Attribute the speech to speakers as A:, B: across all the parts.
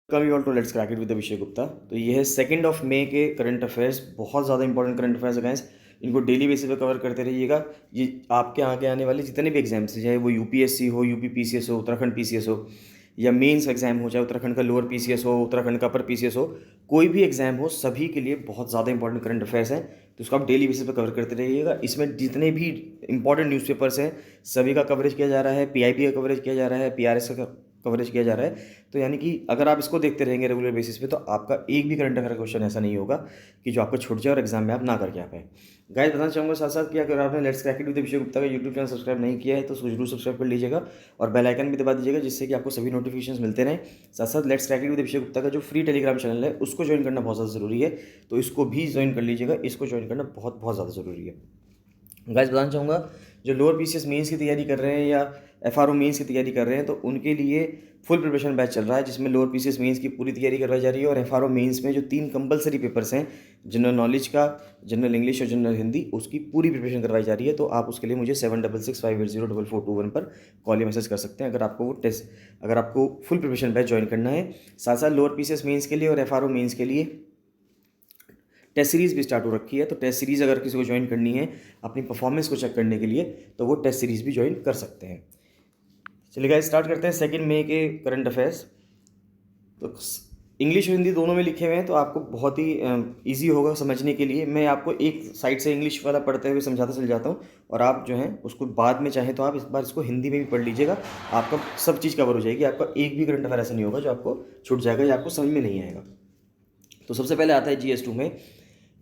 A: Welcome you all to let's crack it with Abhishek Gupta. तो ये है 2 मई के करंट अफेयर्स। बहुत ज़्यादा इंपॉर्टेंट करंट अफेयर्स है गाइस। इनको डेली बेसिस पे कवर करते रहिएगा। ये आपके आगे आने वाले जितने भी एग्जाम्स हैं, चाहे वो यूपीएससी हो, यूपी पीसीएस हो, उत्तराखंड पीसीएस हो, या मेंस एग्जाम हो, चाहे उत्तराखंड का लोअर पीसीएस हो, उत्तराखंड का अपर पीसीएस हो, कोई भी एग्जाम हो, सभी के लिए बहुत ज़्यादा इंपॉर्टेंट करंट अफेयर्स हैं। तो उसको आप डेली बेसिस पे कवर करते रहिएगा। इसमें जितने भी इंपॉर्टेंट न्यूज़पेपर्स हैं सभी का कवरेज किया जा रहा है। पीआईबी का कवरेज किया जा रहा है, पीआरएस का कवरेज किया जा रहा है। तो यानी कि अगर आप इसको देखते रहेंगे रेगुलर बेसिस पे, तो आपका एक भी करंट अफेयर क्वेश्चन ऐसा नहीं होगा कि जो आपको छूट जाए और एग्जाम में आप ना करके आ पाए। गाइस, बताना चाहूँगा साथ साथ कि अगर आपने let's crack it with Abhishek Gupta का यूट्यूब चैनल सब्सक्राइब नहीं किया है तो उसको जरूर सब्सक्राइब कर लीजिएगा और बेल आइकन भी दबा दीजिएगा, जिससे कि आपको सभी नोटिफिकेशंस मिलते रहें। साथ साथ let's crack it with Abhishek Gupta का जो फ्री टेलीग्राम चैनल है उसको ज्वाइन करना बहुत ज़्यादा ज़रूरी है, तो इसको भी ज्वाइन कर लीजिएगा। इसको ज्वाइन करना बहुत बहुत ज़्यादा ज़रूरी है। गाइस, बताना चाहूँगा जो लोअर पीसीएस मेंस की तैयारी कर रहे हैं या एफआरओ मेंस की तैयारी कर रहे हैं, तो उनके लिए फुल प्रिपरेशन बैच चल रहा है, जिसमें लोअर पीसीएस मेंस की पूरी तैयारी करवाई जा रही है। और एफआरओ मेंस में जो 3 कंपलसरी पेपर्स हैं, जनरल नॉलेज का, जनरल इंग्लिश और जनरल हिंदी, उसकी पूरी प्रिपरेशन करवाई जा रही है। तो आप उसके लिए मुझे 7665804421 पर कॉल या मैसेज कर सकते हैं अगर आपको फुल प्रिपरेशन बैच ज्वाइन करना है। साथ साथ लोअर पीसीएस मेंस के लिए और एफआरओ मेंस के लिए टेस्ट सीरीज़ भी स्टार्ट हो रखी है। तो टेस्ट सीरीज़ अगर किसी को ज्वाइन करनी है अपनी परफॉर्मेंस को चेक करने के लिए, तो वो टेस्ट सीरीज़ भी ज्वाइन कर सकते हैं। चलिए गाइस, स्टार्ट करते हैं 2 मई के करंट अफेयर्स। तो इंग्लिश और हिंदी दोनों में लिखे हुए हैं, तो आपको बहुत ही ईजी होगा समझने के लिए। मैं आपको एक साइड से इंग्लिश वाला पढ़ते हुए समझाता चल जाता हूँ, और आप जो है उसको बाद में चाहें तो आप इस बार इसको हिंदी में भी पढ़ लीजिएगा। आपका सब चीज़ कवर हो जाएगी। आपका एक भी करंट अफेयर ऐसा नहीं होगा जो आपको छूट जाएगा या आपको समझ में नहीं आएगा। तो सबसे पहले आता है GS2 में,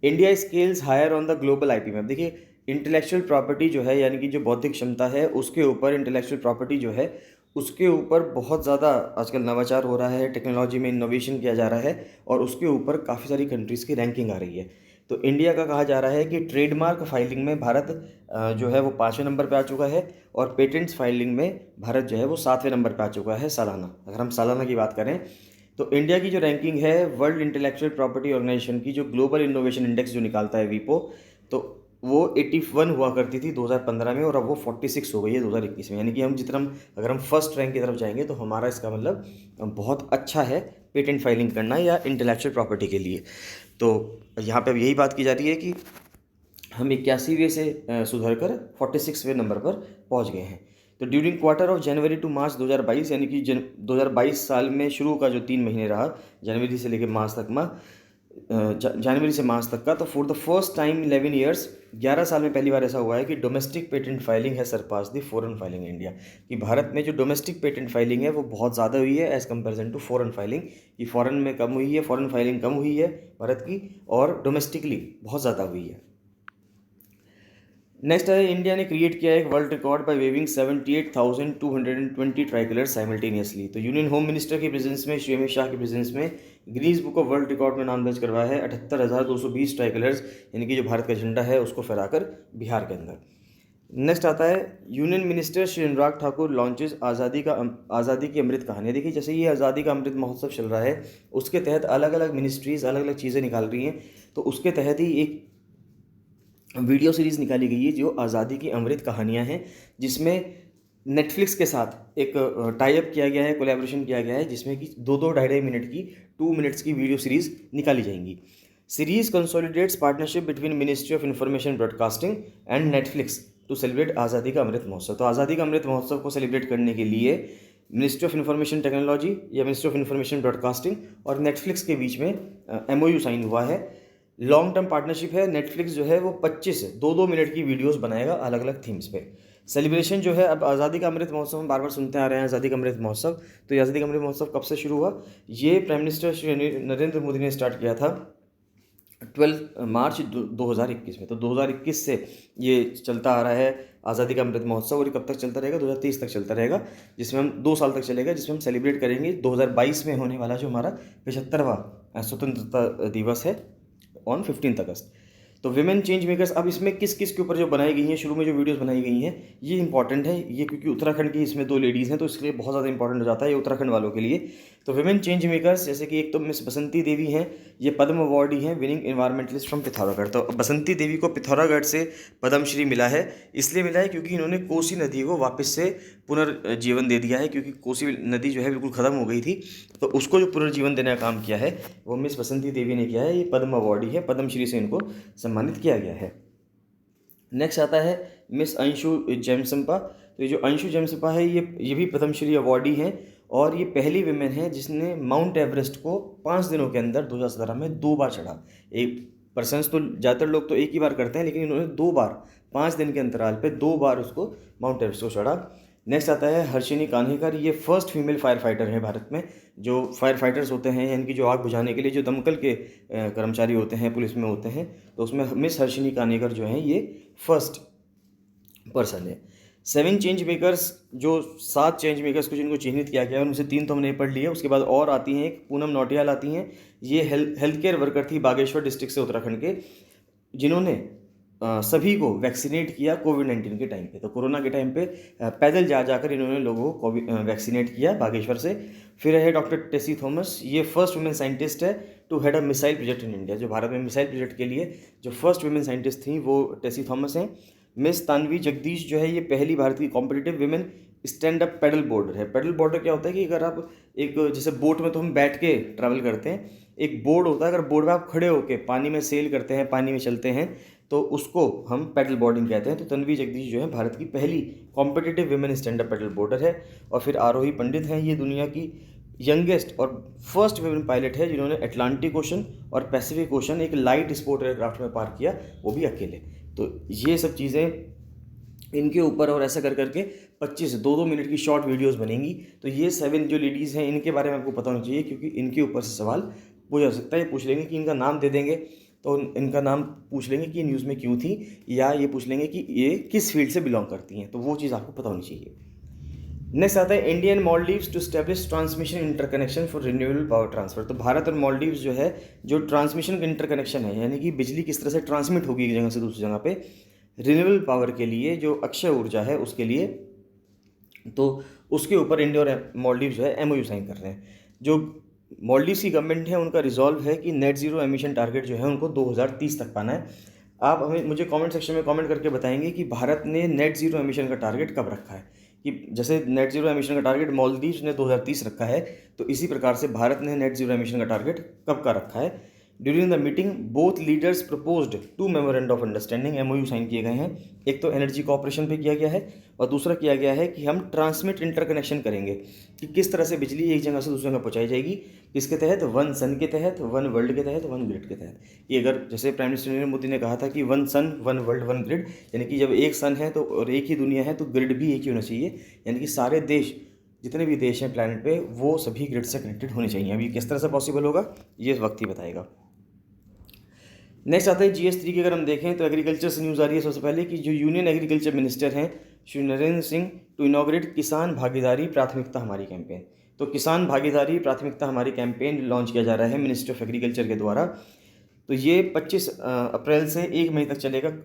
A: India scales higher on the global IP map. देखिए, इंटेलेक्चुअल प्रॉपर्टी जो है, यानी कि जो बौद्धिक क्षमता है, उसके ऊपर इंटेलेक्चुअल प्रॉपर्टी जो है उसके ऊपर बहुत ज़्यादा आजकल नवाचार हो रहा है, टेक्नोलॉजी में इनोवेशन किया जा रहा है, और उसके ऊपर काफ़ी सारी कंट्रीज़ की रैंकिंग आ रही है। तो इंडिया का कहा जा रहा है कि ट्रेडमार्क फाइलिंग में भारत जो है वो 5वें नंबर पर आ चुका है, और पेटेंट्स फाइलिंग में भारत जो है वो 7वें नंबर पर आ चुका है सालाना। अगर हम सालाना की बात करें तो इंडिया की जो रैंकिंग है वर्ल्ड इंटेलेक्चुअल प्रॉपर्टी ऑर्गेनाइजेशन की, जो ग्लोबल इनोवेशन इंडेक्स जो निकालता है वीपो, तो वो 81 हुआ करती थी 2015 में, और अब वो 46 हो गई है 2021 में। यानी कि अगर हम फर्स्ट रैंक की तरफ जाएंगे तो हमारा इसका मतलब बहुत अच्छा है पेटेंट फाइलिंग करना या इंटेलेक्चुअल प्रॉपर्टी के लिए। तो यहाँ पे अब यही बात की जा रही है कि हम 81वें से सुधर कर 46वें नंबर पर पहुँच गए हैं। तो during quarter of January to March 2022, यानी कि 2022 साल में शुरू का जो 3 महीने रहा, जनवरी से लेकर मार्च तक में, जनवरी से मार्च तक का, तो for the first time 11 years, 11 साल में पहली बार ऐसा हुआ है कि डोमेस्टिक पेटेंट फाइलिंग है surpass the foreign filing India. कि भारत में जो डोमेस्टिक पेटेंट फाइलिंग है वो बहुत ज़्यादा हुई है as comparison to foreign filing. कि फॉरेन में कम हुई है, फॉरेन फाइलिंग कम हुई है भारत की, और डोमेस्टिकली बहुत ज़्यादा हुई है। नेक्स्ट है, इंडिया ने क्रिएट किया एक world record by waving 78,220 tricolours simultaneously. तो यूनियन होम मिनिस्टर के प्रेजेंस में, श्री अमित शाह के प्रेजेंस में, Guinness book of world record में नाम दर्ज करवाया है 78,220 ट्राई कलर्स, यानी कि जो भारत का झंडा है उसको फहराकर बिहार के अंदर। नेक्स्ट आता है, union minister Shri Anurag Thakur launches आज़ादी की अमृत कहानी। देखिए, जैसे ये आज़ादी का अमृत महोत्सव चल रहा है, उसके तहत अलग अलग मिनिस्ट्रीज़ अलग अलग चीज़ें निकाल रही हैं। तो उसके तहत ही एक वीडियो सीरीज़ निकाली गई है जो आज़ादी की अमृत कहानियाँ हैं, जिसमें नेटफ्लिक्स के साथ एक टाई अप किया गया है, कोलैबोरेशन किया गया है, जिसमें कि 2-2 ढाई मिनट की 2 मिनट्स की वीडियो सीरीज़ निकाली जाएंगी। Series consolidates partnership between ministry of information broadcasting and Netflix to celebrate Azadi ka Amrit Mahotsav. तो आज़ादी का अमृत महोत्सव को सेलिब्रेट करने के लिए मिनिस्ट्री ऑफ इंफॉर्मेशन टेक्नोलॉजी या मिनिस्ट्री ऑफ इंफॉर्मेशन ब्रॉडकास्टिंग और नेटफ्लिक्स के बीच में MOU साइन हुआ है। लॉन्ग टर्म पार्टनरशिप है। नेटफ्लिक्स जो है वो 25 2-2 मिनट की वीडियोस बनाएगा अलग अलग थीम्स पे। सेलिब्रेशन जो है, अब आज़ादी का अमृत महोत्सव हम बार बार सुनते आ रहे हैं, आज़ादी का अमृत महोत्सव। तो ये आज़ादी का अमृत महोत्सव कब से शुरू हुआ? ये प्राइम मिनिस्टर श्री नरेंद्र मोदी ने स्टार्ट किया था 12 मार्च 2021 में। तो 2021 से ये चलता आ रहा है आज़ादी का अमृत महोत्सव, और ये कब तक चलता रहेगा? 2030 तक चलता रहेगा, जिसमें हम 2 साल तक चलेगा, जिसमें हम सेलिब्रेट करेंगे 2022 में होने वाला जो हमारा 75वां स्वतंत्रता दिवस है ऑन 15 अगस्त। तो विमेन चेंज मेकर्स, अब इसमें किस किस के ऊपर जो बनाई गई हैं, शुरू में जो वीडियोस बनाई गई हैं, ये इंपॉर्टेंट है ये, क्योंकि उत्तराखंड की इसमें 2 लेडीज़ हैं, तो इसके लिए बहुत ज़्यादा इंपॉर्टेंट हो जाता है ये उत्तराखंड वालों के लिए। तो विमेन चेंज मेकर्स, जैसे कि एक तो मिस बसंती देवी हैं, ये पद्म अवार्डी हैं, विनिंग एनवायरमेंटलिस्ट फ्रॉम पिथौरागढ़। तो बसंती देवी को पिथौरागढ़ से पद्मश्री मिला है, इसलिए मिला है क्योंकि इन्होंने कोसी नदी को वापस से पुनर्जीवन दे दिया है, क्योंकि कोसी नदी जो है बिल्कुल ख़त्म हो गई थी, तो उसको जो पुनर्जीवन देने का काम किया है वो मिस बसंती देवी ने किया है। ये पद्म अवार्डी है, पद्मश्री से इनको सम्मानित किया गया है। नेक्स्ट आता है मिस अंशु जैमसंपा। तो ये जो अंशु जैमसंपा है ये भी पद्मश्री अवार्डी हैं, और ये पहली विमेन है जिसने माउंट एवरेस्ट को 5 दिनों के अंदर 2017 में 2 बार चढ़ा। एक पर्सन्स तो ज़्यादातर लोग तो एक ही बार करते हैं, लेकिन इन्होंने 2 बार 5 दिन के अंतराल पे 2 बार उसको माउंट एवरेस्ट को चढ़ा। नेक्स्ट आता है हर्षिनी कान्हेकर, ये फर्स्ट फीमेल फायर फाइटर है भारत में। जो फायर फाइटर्स होते हैं, इनकी जो आग बुझाने के लिए जो दमकल के कर्मचारी होते हैं, पुलिस में होते हैं, तो उसमें मिस हर्षिनी कान्हेकर जो हैं ये फर्स्ट पर्सन है। 7 चेंज मेकर्स, जो 7 चेंज मेकर्स को जिनको चिन्हित किया गया है, उनमें से 3 तो हमने पढ़ लिए, उसके बाद और आती हैं, एक पूनम नौटियाल आती हैं। ये हेल्थ केयर वर्कर थी बागेश्वर डिस्ट्रिक्ट से उत्तराखंड के, जिन्होंने सभी को वैक्सीनेट किया कोविड-19 के टाइम पे। तो कोरोना के टाइम पे पैदल जाकर इन्होंने लोगों को वैक्सीनेट किया बागेश्वर से। फिर है डॉक्टर टेसी थॉमस, ये फर्स्ट वुमेन साइंटिस्ट है to head a missile project in India. जो भारत में मिसाइल प्रोजेक्ट के लिए जो फर्स्ट वुमेन साइंटिस्ट थी वो टेसी थॉमस हैं। मिस तानवी जगदीश जो है ये पहली भारतीय competitive women stand up paddle boarder है। पैडल बोर्डर क्या होता है कि अगर आप एक, जैसे बोट में तो हम बैठ के ट्रैवल करते हैं, एक बोर्ड होता है, अगर बोर्ड में आप खड़े होके पानी में सेल करते हैं, पानी में चलते हैं, तो उसको हम पैडल बोर्डिंग कहते हैं। तो तन्वी जगदीश जो है भारत की पहली competitive women stand up paddle boarder है। और फिर आरोही पंडित हैं, ये दुनिया की यंगेस्ट और फर्स्ट विमेन पायलट है जिन्होंने अटलांटिक ओशन और पैसिफिक ओशन एक लाइट स्पोर्ट एयरक्राफ्ट में पार किया, वो भी अकेले। तो ये सब चीज़ें इनके ऊपर, और ऐसा कर करके 25 2-2 मिनट की शॉर्ट वीडियोस बनेंगी। तो ये 7 जो लेडीज़ हैं इनके बारे में आपको पता होना चाहिए, क्योंकि इनके ऊपर से सवाल पूछा जा सकता है। ये पूछ लेंगे कि इनका नाम दे देंगे, तो इनका नाम पूछ लेंगे कि ये न्यूज़ में क्यों थी, या ये पूछ लेंगे कि ये किस फील्ड से बिलोंग करती हैं, तो वो चीज़ आपको पता होनी चाहिए। नेक्स्ट आता है India and Maldives to establish transmission interconnection for renewable power transfer. तो भारत और मालदीव्स जो है, जो ट्रांसमिशन इंटरकनेक्शन है, यानी कि बिजली किस तरह से ट्रांसमिट होगी एक जगह से दूसरी जगह पे रिन्यूएबल पावर के लिए, जो अक्षय ऊर्जा है उसके लिए, तो उसके ऊपर इंडिया और मालदीव जो है MOU साइन कर रहे हैं। जो मालदीव्स की गवर्नमेंट है उनका रिजॉल्व है कि नेट ज़ीरो एमिशन टारगेट जो है उनको 2030 तक पाना है। आप मुझे कमेंट सेक्शन में कमेंट करके बताएंगे कि भारत ने नेट ज़ीरो एमिशन का टारगेट कब रखा है। कि जैसे नेट ज़ीरो एमिशन का टारगेट मालदीव्स ने 2030 रखा है, तो इसी प्रकार से भारत ने नेट ज़ीरो एमिशन का टारगेट कब का रखा है। During the meeting both leaders proposed 2 memorandum of understanding MOU sign किए गए हैं। एक तो एनर्जी कोऑपरेशन पे किया गया है, और दूसरा किया गया है कि हम ट्रांसमिट इंटरकनेक्शन करेंगे, कि किस तरह से बिजली एक जगह से दूसरी जगह पहुंचाई जाएगी, किसके तहत, वन सन के तहत, वन वर्ल्ड के तहत, वन ग्रिड के तहत। कि अगर जैसे प्राइम मिनिस्टर नरेंद्र मोदी ने कहा था कि one sun one world one grid, यानी कि जब एक सन है तो और एक ही दुनिया है, तो ग्रिड भी एक ही होना चाहिए, यानी कि सारे देश, जितने भी देश हैं प्लैनेट पे, वो सभी ग्रिड से कनेक्टेड होने चाहिए। अभी किस तरह से पॉसिबल होगा ये वक्त ही बताएगा। नेक्स्ट आता है GS3 की। अगर हम देखें तो एग्रीकल्चर से न्यूज़ आ रही है सबसे पहले कि जो यूनियन एग्रीकल्चर मिनिस्टर हैं श्री नरेंद्र सिंह टू इनॉग्रेट किसान भागीदारी प्राथमिकता हमारी कैंपेन। तो किसान भागीदारी प्राथमिकता हमारी कैंपेन लॉन्च किया जा रहा है मिनिस्ट्री ऑफ एग्रीकल्चर के द्वारा। तो ये 25 अप्रैल से 1 मई तक चलेगा,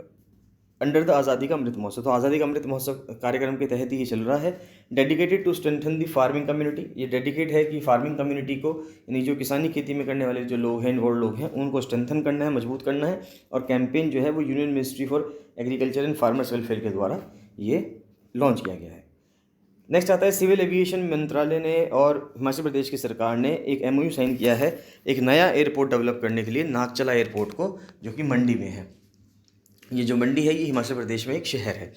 A: अंडर द आज़ादी का अमृत महोत्सव। तो आज़ादी का अमृत महोत्सव कार्यक्रम के तहत ही ये चल रहा है। Dedicated to strengthen the farming community, ये डेडिकेट है कि फार्मिंग कम्युनिटी को, यानी जो किसानी खेती में करने वाले जो लोग हैं, इन्वॉल्व लोग हैं, उनको स्ट्रेंथन करना है, मजबूत करना है। और कैंपेन जो है वो union ministry for agriculture and farmers welfare के द्वारा ये लॉन्च किया गया है। नेक्स्ट आता है सिविल एविएशन मंत्रालय ने और हिमाचल प्रदेश की सरकार ने एक MOU साइन किया है एक नया एयरपोर्ट डेवलप करने के लिए, नागचला एयरपोर्ट को, जो कि मंडी में है। ये जो मंडी है ये हिमाचल प्रदेश में एक शहर है।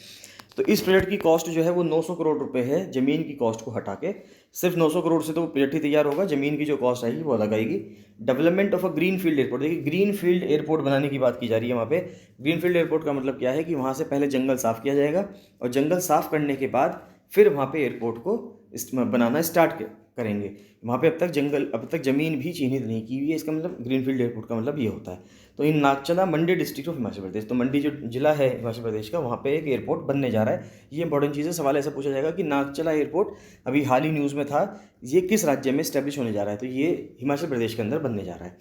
A: तो इस प्रोजेक्ट की कॉस्ट जो है वो 900 करोड़ रुपए है, ज़मीन की कॉस्ट को हटा के। सिर्फ 900 करोड़ से तो वो प्रोजेक्ट ही तैयार होगा, ज़मीन की जो कॉस्ट आएगी वो अलग आएगी। Development of a green field airport, देखिए ग्रीन फील्ड एयरपोर्ट बनाने की बात की जा रही है वहाँ पे। ग्रीन फील्ड एयरपोर्ट का मतलब क्या है कि वहाँ से पहले जंगल साफ़ किया जाएगा, और जंगल साफ़ करने के बाद फिर वहाँ पे एयरपोर्ट को बनाना स्टार्ट करेंगे। वहाँ पे अब तक ज़मीन भी चिन्हित नहीं की हुई है, इसका मतलब ग्रीनफील्ड एयरपोर्ट का मतलब ये होता है। तो इन नागचला मंडी डिस्ट्रिक्ट ऑफ हिमाचल प्रदेश, तो मंडी जो जिला है हिमाचल प्रदेश का, वहाँ पे एक एयरपोर्ट बनने जा रहा है। ये इंपॉर्टेंट चीज़ है, सवाल ऐसा पूछा जाएगा कि नागचला एयरपोर्ट अभी हाल ही न्यूज़ में था, ये किस राज्य में स्टैब्लिश होने जा रहा है, तो ये हिमाचल प्रदेश के अंदर बनने जा रहा है।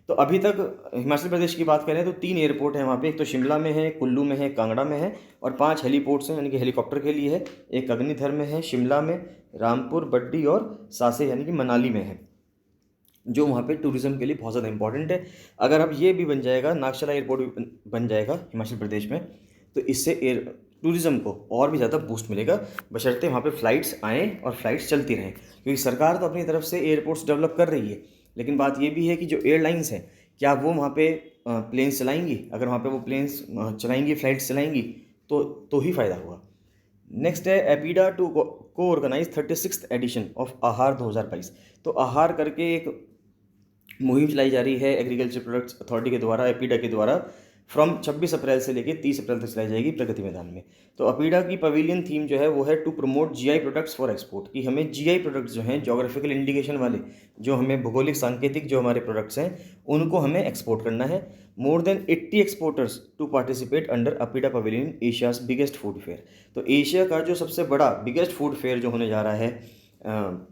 A: तो अभी तक हिमाचल प्रदेश की बात करें तो 3 एयरपोर्ट हैं वहाँ पे, एक तो शिमला में है, कुल्लू में है, कांगड़ा में है, और 5 हेलीपोर्ट्स हैं यानी कि हेलीकॉप्टर के लिए है। एक अग्निधर में है, शिमला में, रामपुर, बड्डी और सासे यानी कि मनाली में है, जो वहाँ पे टूरिज़्म के लिए बहुत ज़्यादा इंपॉर्टेंट है। अगर अब ये भी बन जाएगा, नागचला एयरपोर्ट भी बन जाएगा हिमाचल प्रदेश में, तो इससे एयर टूरिज़्म को और भी ज़्यादा बूस्ट मिलेगा, बशर्ते वहाँ पे फ़्लाइट्स आएँ और फ़्लाइट्स चलती रहें, क्योंकि सरकार तो अपनी तरफ से एयरपोर्ट्स डेवलप कर रही है, लेकिन बात ये भी है कि जो एयरलाइंस हैं, क्या वो वहाँ पे प्लेन्स चलाएंगी? अगर वहाँ पे वो प्लेन्स चलाएंगी, फ़्लाइट्स चलाएंगी, तो ही फ़ायदा होगा। नेक्स्ट है एपीडा टू को ऑर्गेनाइज 36th एडिशन ऑफ आहार 2022। तो आहार करके एक मुहिम चलाई जा रही है एग्रीकल्चर प्रोडक्ट्स अथॉरिटी के द्वारा, एपीडा के द्वारा, फ्रॉम 26 अप्रैल से लेकर 30 अप्रैल तक चलाई जाएगी प्रगति मैदान में। तो अपीडा की पवेलियन थीम जो है वो है to promote GI products for export, कि हमें जीआई प्रोडक्ट्स जो हैं, जोग्राफिकल इंडिकेशन वाले, जो हमें भौगोलिक सांकेतिक जो हमारे प्रोडक्ट्स हैं, उनको हमें एक्सपोर्ट करना है। More than 80 exporters to participate under APEDA pavilion, Asia's biggest food fair. तो एशिया का जो सबसे बड़ा बिगेस्ट फूड फेयर जो होने जा रहा है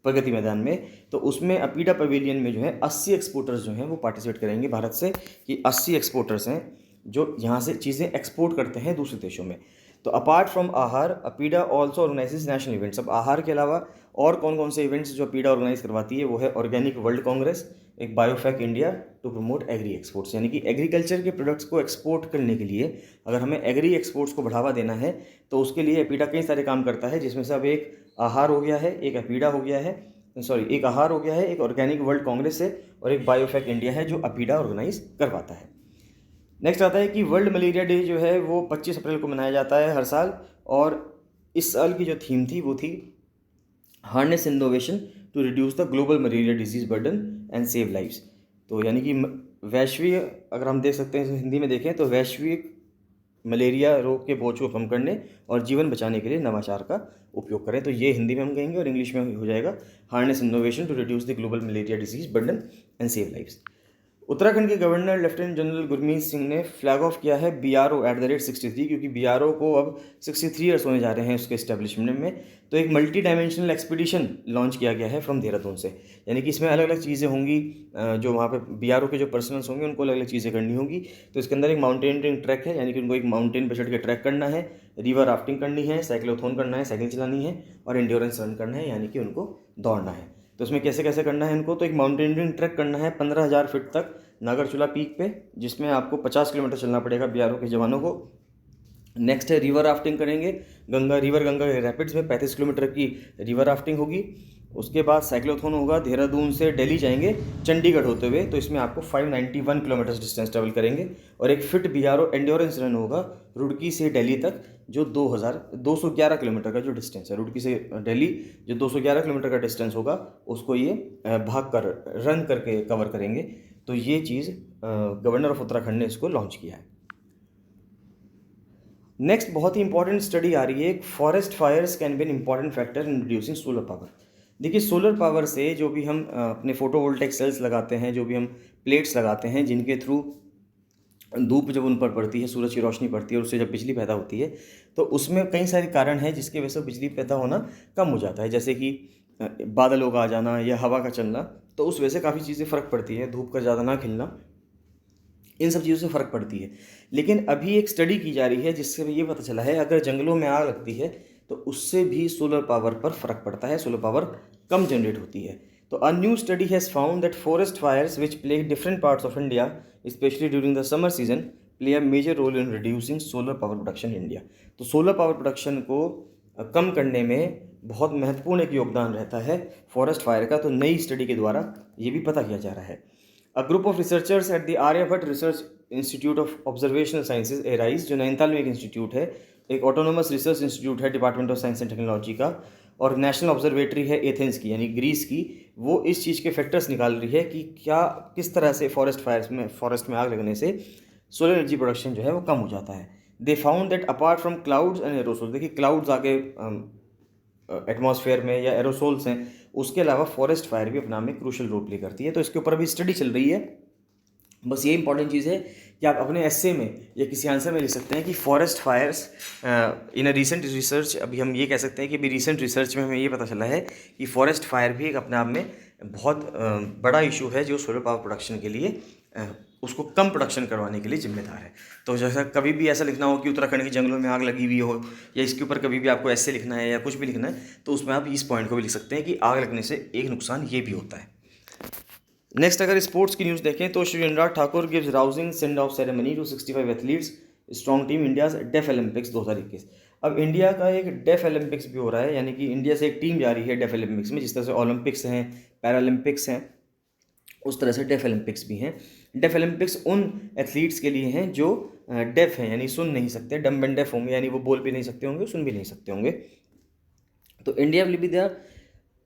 A: प्रगति मैदान में, तो उसमें अपीडा पवेलियन में जो है 80 एक्सपोर्टर्स जो हैं वो पार्टिसिपेट करेंगे भारत से, कि 80 एक्सपोर्टर्स हैं जो यहाँ से चीज़ें एक्सपोर्ट करते हैं दूसरे देशों में। तो अपार्ट फ्रॉम आहार, APEDA also organises national events. अब आहार के अलावा और कौन कौन से इवेंट्स जो अपीडा ऑर्गेनाइज करवाती है वो है ऑर्गेनिक वर्ल्ड कांग्रेस, एक Biofach India to promote agri exports, यानी कि एग्रीकल्चर के प्रोडक्ट्स को एक्सपोर्ट करने के लिए, अगर हमें एग्री एक्सपोर्ट्स को बढ़ावा देना है तो उसके लिए अपीडा कई सारे काम करता है, जिसमें से अब एक आहार हो गया है, एक अपीडा हो गया है, एक आहार हो गया है, एक ऑर्गेनिक वर्ल्ड कांग्रेस है, और एक बायोफेक इंडिया है जो अपीडा ऑर्गेनाइज करवाता है। नेक्स्ट आता है कि वर्ल्ड मलेरिया डे जो है वो 25 अप्रैल को मनाया जाता है हर साल, और इस साल की जो थीम थी वो थी harness innovation to reduce the global malaria disease burden and save lives. तो यानी कि वैश्विक, अगर हम देख सकते हैं हिंदी में देखें तो वैश्विक मलेरिया रोग के बोझ को कम करने और जीवन बचाने के लिए नवाचार का उपयोग करें। तो ये हिंदी में हम कहेंगे, और इंग्लिश में हो जाएगा harness innovation to reduce the global malaria disease burden and save lives. Uttarakhand के governor lieutenant general Gurmeet Singh ने फ्लैग ऑफ किया है BRO @63, क्योंकि BRO को अब 63 ईयर्स होने जा रहे हैं उसके इस्टेब्लिशमेंट में। तो एक मल्टी डायमेंशनल एक्सपीडिशन लॉन्च किया गया है फ्रॉम देहरादून से, यानी कि इसमें अलग अलग चीज़ें होंगी, जो वहाँ पे BRO के जो पर्सनल्स होंगे उनको अलग अलग चीज़ें करनी होंगी। तो इसके अंदर एक माउंटेनियरिंग ट्रैक है, यानी कि उनको एक माउंटेन पर चढ़ के ट्रैक करना है, रिवर राफ्टिंग करनी है, साइक्लोथॉन करना है, साइकिल चलानी है, और एंड्योरेंस रन करना है, यानी कि उनको दौड़ना है। तो इसमें कैसे कैसे करना है इनको, तो एक माउंटेनियरिंग ट्रैक करना है 15,000 फीट तक नागरचूला पीक पे, जिसमें आपको 50 किलोमीटर चलना पड़ेगा BRO के जवानों को। नेक्स्ट है रिवर राफ्टिंग करेंगे, गंगा के रैपिड्स में 35 किलोमीटर की रिवर राफ्टिंग होगी। उसके बाद साइक्लोथॉन होगा, देहरादून से दिल्ली जाएंगे चंडीगढ़ होते हुए, तो इसमें आपको 591 किलोमीटर डिस्टेंस ट्रेवल करेंगे। और एक फिट BRO एंड्योरेंस रन होगा रुड़की से दिल्ली तक, जो 211 किलोमीटर का जो डिस्टेंस है, रुड़की से दिल्ली जो 211 किलोमीटर का डिस्टेंस होगा, उसको ये भाग कर रन करके कवर करेंगे। तो ये चीज़ गवर्नर ऑफ उत्तराखंड ने इसको लॉन्च किया है। नेक्स्ट बहुत ही इंपॉर्टेंट स्टडी आ रही है, forest fires can be an important factor in reducing solar power. देखिए, सोलर पावर से जो भी हम अपने फोटोवोल्टेक सेल्स लगाते हैं, जो भी हम प्लेट्स लगाते हैं, जिनके थ्रू धूप जब उन पर पड़ती है, सूरज की रोशनी पड़ती है और उससे जब बिजली पैदा होती है, तो उसमें कई सारे कारण हैं जिसकी वजह से बिजली पैदा होना कम हो जाता है, जैसे कि बादलों का आ जाना या हवा का चलना। तो उस वजह से काफ़ी चीज़ें फ़र्क पड़ती है, धूप का ज़्यादा ना खिलना, इन सब चीज़ों से फ़र्क पड़ती है। लेकिन अभी एक स्टडी की जा रही है जिससे ये पता चला है अगर जंगलों में आग लगती है तो उससे भी सोलर पावर पर फ़र्क पड़ता है, सोलर पावर कम जनरेट होती है। तो a new study has found that forest fires which play different parts of India specially during the summer season play a major role in reducing solar power production in India. तो solar power production को कम करने में बहुत महत्वपूर्ण एक योगदान रहता है फॉरेस्ट फायर का। तो नई स्टडी के द्वारा ये भी पता किया जा रहा है। A group of researchers at the Aryabhatta research institute of observational sciences ARIES, जो नैनीताल में एक इंस्टीट्यूट है, एक ऑटोनोमस रिसर्च इंस्टीट्यूट है department of science and technology का, और नेशनल ऑब्जर्वेटरी है एथेंस की यानी ग्रीस की। वो इस चीज़ के फैक्टर्स निकाल रही है कि किस तरह से फॉरेस्ट में आग लगने से सोलर एनर्जी प्रोडक्शन जो है वो कम हो जाता है। They found that apart from clouds and aerosol, देखिए क्लाउड्स आगे एटमॉस्फेयर में या एरोसोल्स हैं, उसके अलावा फॉरेस्ट फायर भी अपना में क्रूशल रोल प्ले करती है। तो इसके ऊपर अभी स्टडी चल रही है। बस ये इंपॉर्टेंट चीज़ है कि आप अपने एस्से में या किसी आंसर में लिख सकते हैं कि forest fires in a recent research, अभी हम ये कह सकते हैं कि अभी रीसेंट रिसर्च में हमें ये पता चला है कि फॉरेस्ट फायर भी एक अपने आप में बहुत बड़ा इशू है जो सोलर पावर प्रोडक्शन के लिए उसको कम प्रोडक्शन करवाने के लिए जिम्मेदार है। तो जैसा कभी भी ऐसा लिखना हो कि उत्तराखंड के जंगलों में आग लगी हुई हो, या इसके ऊपर कभी भी आपको ऐसे लिखना है या कुछ भी लिखना है, तो उसमें आप इस पॉइंट को भी लिख सकते हैं कि आग लगने से एक नुकसान ये भी होता है। नेक्स्ट अगर स्पोर्ट्स की न्यूज़ देखें तो Shri Anurag Thakur gives rousing send off ceremony to 65 athletes strong team India's deaf Olympics 2021। अब इंडिया का एक डेफ ओलंपिक्स भी हो रहा है, यानी कि इंडिया से एक टीम जा रही है डेफ ओलंपिक्स में। जिस तरह से ओलंपिक्स हैं, पैरालंपिक्स हैं, उस तरह से डेफ ओलंपिक्स भी हैं। डेफ ओलंपिक्स उन एथलीट्स के लिए हैं जो डेफ हैं, यानी सुन नहीं सकते, डम्ब एंड डेफ होंगे, यानी वो बोल भी नहीं सकते होंगे, सुन भी नहीं सकते होंगे। तो इंडिया विल बी देयर।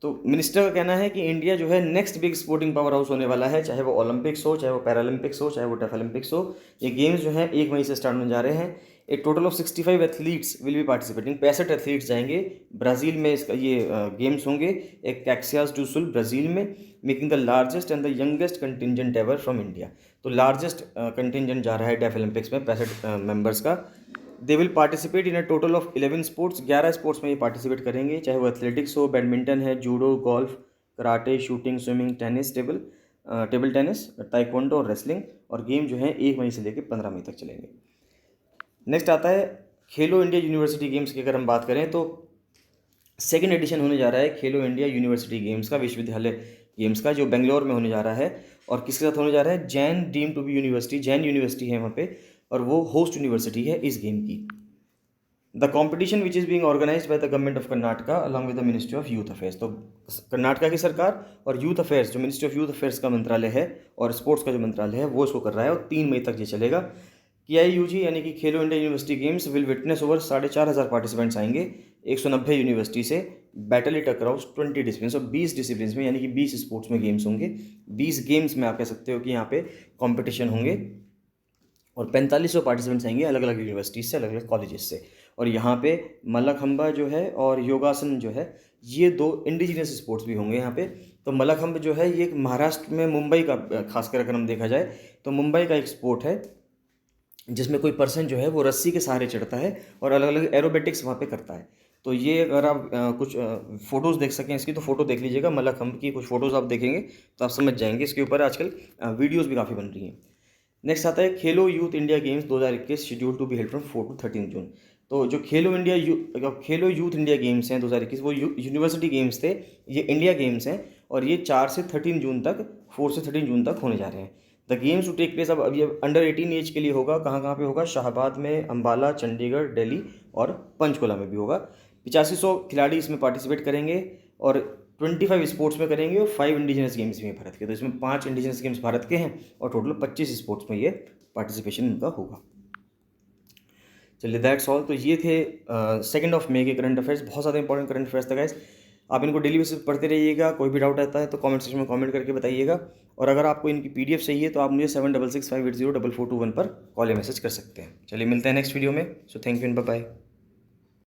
A: तो मिनिस्टर का कहना है कि इंडिया जो है next big sporting power house होने वाला है, चाहे वो ओलंपिक्स हो, चाहे वो पैरालंपिक्स हो, चाहे वो डेफ ओलंपिक्स हो। ये गेम्स जो हैं 1 मई से स्टार्ट होने जा रहे हैं। एक total of 65 athletes will be participating. 65 athletes जाएंगे। ब्राज़ील में इसका ये गेम्स होंगे, एक कैक्सियास डू सुल ब्राज़ील में, making the largest and the youngest contingent ever from India. तो लार्जेस्ट कंटिजेंट जा रहा है डेफ ओलंपिक्स में 65 मेंबर्स का। They will participate in a total of 11 sports. 11 sports में ये पार्टिसिपेट करेंगे, चाहे वो एथलेटिक्स हो, बैडमिंटन है, judo, golf, karate, shooting, swimming, tennis, table tennis, taekwondo और रेसलिंग। और गेम जो है 1 मई से लेकर 15 मई तक चलेंगे। नेक्स्ट आता है खेलो इंडिया यूनिवर्सिटी गेम्स की। अगर हम बात करें तो सेकेंड एडिशन होने जा रहा है खेलो इंडिया यूनिवर्सिटी गेम्स का, विश्वविद्यालय गेम्स का, जो बेंगलोर में होने जा रहा है। और किसके साथ होने जा रहा है? Jain deemed to be university, Jain university है वहाँ पे, और वो होस्ट यूनिवर्सिटी है इस गेम की। The competition which is being organised by the government of Karnataka along with the ministry of youth affairs. तो कर्नाटका की सरकार और यूथ अफेयर्स, जो मिनिस्ट्री ऑफ यूथ अफेयर्स का मंत्रालय है और स्पोर्ट्स का जो मंत्रालय है, वो इसको कर रहा है। और 3 मई तक ये चलेगा। KIUG यानी कि खेलो India university games will witness over 4,500 participants आएंगे 190 यूनिवर्सिटी से। बैटल इट अक्रॉस 20 डिसिप्लिन, और 20 डिसिप्लिन में, यानी कि 20 स्पोर्ट्स में गेम्स होंगे। 20 गेम्स में आप कह सकते हो कि यहाँ पे कॉम्पिटिशन होंगे। और 4500 पार्टिसिपेंट्स आएंगे अलग अलग यूनिवर्सिटीज से, अलग अलग कॉलेजेस से। और यहाँ पे मल्लखंबा जो है और योगासन जो है, ये 2 इंडिजिनियस स्पोर्ट्स भी होंगे यहाँ पे। तो मल्लखंब जो है ये महाराष्ट्र में मुंबई का, खासकर अगर हम देखा जाए तो मुंबई का एक स्पोर्ट है, जिसमें कोई पर्सन जो है वो रस्सी के सहारे चढ़ता है और अलग अलग एरोबेटिक्स वहाँ पे करता है। तो ये अगर आप कुछ फ़ोटोज़ देख सकें इसकी, तो फ़ोटो देख लीजिएगा। मल्लखंब की कुछ फ़ोटोज़ आप देखेंगे तो आप समझ जाएंगे। इसके ऊपर आजकल वीडियोज़ भी काफ़ी बन रही हैं। नेक्स्ट आता है Khelo youth India games 2021 schedule to be held from 4 to 13 June. तो जो खेलो यूथ इंडिया गेम्स हैं 2021, वो यूनिवर्सिटी गेम्स थे, ये इंडिया गेम्स हैं। और ये 4 से 13 जून तक, 4 से 13 जून तक होने जा रहे हैं। The games to take place, अब ये अंडर 18 एज के लिए होगा। कहाँ कहाँ पे होगा? शाहबाद में, अम्बाला, चंडीगढ़, दिल्ली और पंचकुला में भी होगा। 8500 खिलाड़ी इसमें पार्टिसिपेट करेंगे और 25 स्पोर्ट्स में करेंगे और 5 इंडिजिनस गेम्स में भारत के। तो इसमें 5 इंडिजिनस गेम्स भारत के हैं और टोटल 25 स्पोर्ट्स में ये पार्टिसिपेशन इनका होगा। चलिए दैट्स ऑल। तो ये थे 2 मई के करंट अफेयर्स। बहुत ज़्यादा इंपॉर्टेंट करंट अफेयर्स था गाइस। आप इनको डेली बेसिस पर पढ़ते रहिएगा। कोई भी डाउट आता है तो कमेंट सेक्शन में कमेंट करके बताइएगा। और अगर आपको इनकी PDF चाहिए तो आप मुझे 7665804421 पर कॉल या मैसेज कर सकते हैं। चलिए मिलते हैं नेक्स्ट वीडियो में। So thank you and bye bye.